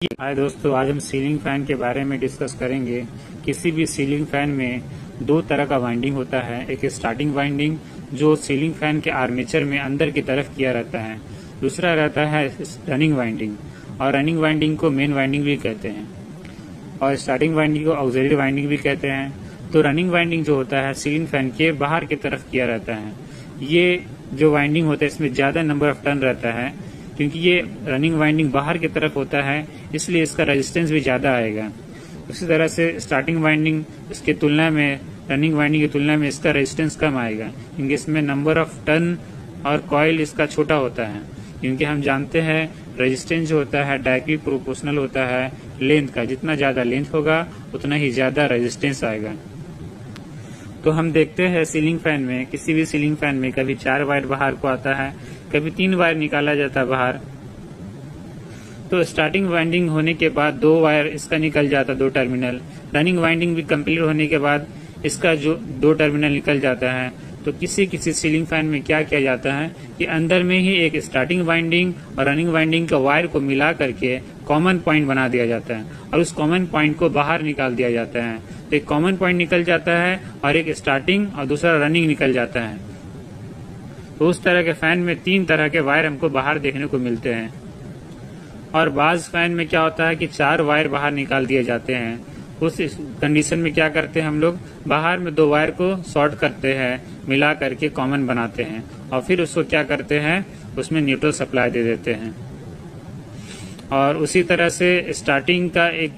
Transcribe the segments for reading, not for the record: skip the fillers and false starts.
हाय दोस्तों, आज हम सीलिंग फैन के बारे में डिस्कस करेंगे। किसी भी सीलिंग फैन में दो तरह का वाइंडिंग होता है। एक स्टार्टिंग वाइंडिंग जो सीलिंग फैन के आर्मेचर में अंदर की तरफ किया रहता है। दूसरा रहता है रनिंग वाइंडिंग, और रनिंग वाइंडिंग को मेन वाइंडिंग भी कहते हैं, और स्टार्टिंग वाइंडिंग को ऑक्सिलरी वाइंडिंग भी कहते हैं। तो रनिंग वाइंडिंग जो होता है सीलिंग फैन के बाहर की तरफ किया रहता है। ये जो वाइंडिंग होता है इसमें ज़्यादा नंबर ऑफ टर्न रहता है, क्योंकि ये रनिंग वाइंडिंग बाहर की तरफ होता है, इसलिए इसका रेजिस्टेंस भी ज़्यादा आएगा। उसी तरह से स्टार्टिंग वाइंडिंग इसके तुलना में, रनिंग वाइंडिंग की तुलना में इसका रेजिस्टेंस कम आएगा, क्योंकि इसमें नंबर ऑफ टर्न और कॉइल इसका छोटा होता है। क्योंकि हम जानते हैं रेजिस्टेंस जो होता है डायरेक्टली प्रोपोर्शनल होता है लेंथ का। जितना ज़्यादा लेंथ होगा उतना ही ज़्यादा रेजिस्टेंस आएगा। तो हम देखते हैं सीलिंग फैन में, किसी भी सीलिंग फैन में कभी 4 वायर बाहर को आता है, कभी 3 वायर निकाला जाता है बाहर। तो स्टार्टिंग वाइंडिंग होने के बाद 2 वायर इसका निकल जाता है, 2 टर्मिनल। रनिंग वाइंडिंग भी कंप्लीट होने के बाद इसका जो 2 टर्मिनल निकल जाता है। तो किसी किसी सीलिंग फैन में क्या किया जाता है कि अंदर में ही एक स्टार्टिंग वाइंडिंग और रनिंग वाइंडिंग का वायर को मिला करके कॉमन पॉइंट बना दिया जाता है, और उस कॉमन पॉइंट को बाहर निकाल दिया जाता है। तो एक कॉमन पॉइंट निकल जाता है और एक स्टार्टिंग और दूसरा रनिंग निकल जाता है। तो उस तरह के फैन में 3 तरह के वायर हमको बाहर देखने को मिलते हैं। और बाज फैन में क्या होता है कि 4 वायर बाहर निकाल दिए जाते हैं। उस कंडीशन में क्या करते हैं हम लोग, बाहर में 2 वायर को शॉर्ट करते हैं, मिला करके कॉमन बनाते हैं, और फिर उसको क्या करते हैं, उसमें न्यूट्रल सप्लाई दे देते हैं। और उसी तरह से स्टार्टिंग का एक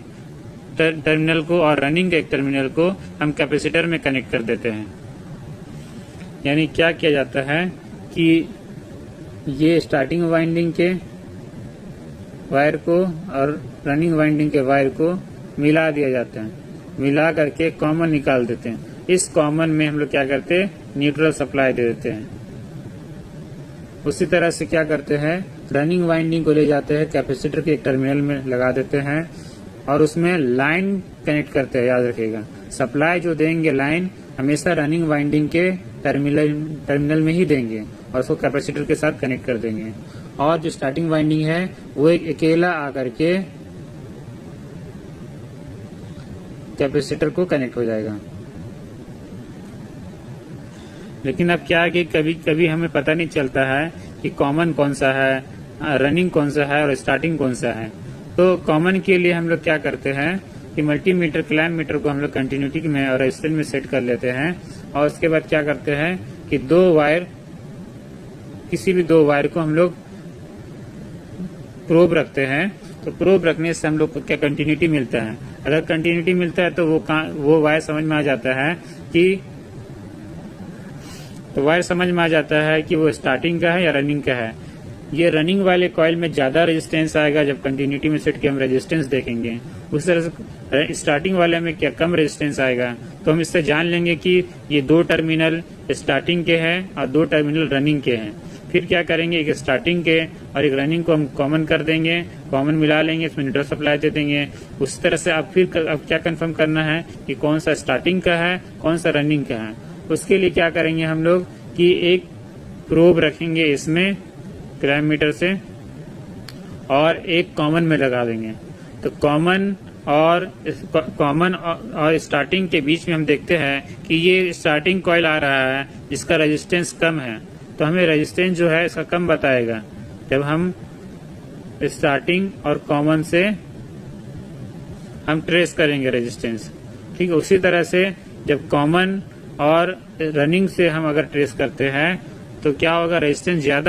टर्मिनल को और रनिंग के एक टर्मिनल को हम कैपेसिटर में कनेक्ट कर देते हैं। यानी क्या किया जाता है कि ये स्टार्टिंग वाइंडिंग के वायर को और रनिंग वाइंडिंग के वायर को मिला दिया जाता है, मिला करके कॉमन निकाल देते हैं। इस कॉमन में हम लोग क्या करते हैं, न्यूट्रल सप्लाई दे देते हैं। उसी तरह से क्या करते हैं, रनिंग वाइंडिंग को ले जाते हैं, कैपेसिटर के एक टर्मिनल में लगा देते हैं, और उसमें लाइन कनेक्ट करते हैं। याद रखिएगा, सप्लाई जो देंगे लाइन हमेशा रनिंग वाइंडिंग के टर्मिनल में ही देंगे, और उसको कैपेसिटर के साथ कनेक्ट कर देंगे। और जो स्टार्टिंग वाइंडिंग है वो एक अकेला आकर के कैपेसिटर को कनेक्ट हो जाएगा। लेकिन अब क्या है कि कभी कभी हमें पता नहीं चलता है कि कॉमन कौन सा है, रनिंग कौन सा है और स्टार्टिंग कौन सा है। तो कॉमन के लिए हम लोग क्या करते हैं कि मल्टीमीटर, क्लैम्प मीटर को हम लोग कंटिन्यूटी में और रेजिस्टेंस में सेट कर लेते हैं, और उसके बाद क्या करते हैं कि 2 वायर, किसी भी 2 वायर को हम लोग प्रोब रखते हैं। तो प्रोब रखने से हम लोग को क्या कंटिन्यूटी मिलता है। अगर कंटिन्यूटी मिलता है तो वो वायर समझ में आ जाता है कि, तो वायर समझ में आ जाता है कि वो स्टार्टिंग का है या रनिंग का है। ये रनिंग वाले कॉइल में ज्यादा रेजिस्टेंस आएगा, जब कंटिन्यूटी में सेट के हम रेजिस्टेंस देखेंगे। उस तरह से स्टार्टिंग वाले में क्या कम रेजिस्टेंस आएगा। तो हम इससे जान लेंगे कि ये 2 टर्मिनल स्टार्टिंग के हैं और 2 टर्मिनल रनिंग के हैं। फिर क्या करेंगे, एक स्टार्टिंग के और एक रनिंग को हम कॉमन कर देंगे, कॉमन मिला लेंगे, इसमें न्यूट्रल सप्लाई दे देंगे। उस तरह से अब क्या कंफर्म करना है कि कौन सा स्टार्टिंग का है, कौन सा रनिंग का है। उसके लिए क्या करेंगे हम लोग कि एक प्रोब रखेंगे इसमें क्लैम्प मीटर से, और एक कॉमन में लगा देंगे। तो कॉमन और स्टार्टिंग के बीच में हम देखते हैं कि ये स्टार्टिंग कॉइल आ रहा है जिसका रेजिस्टेंस कम है, तो हमें रेजिस्टेंस जो है इसका कम बताएगा जब हम स्टार्टिंग और कॉमन से हम ट्रेस करेंगे रेजिस्टेंस। ठीक है, उसी तरह से जब कॉमन और रनिंग से हम अगर ट्रेस करते हैं तो क्या होगा, रेजिस्टेंस ज्यादा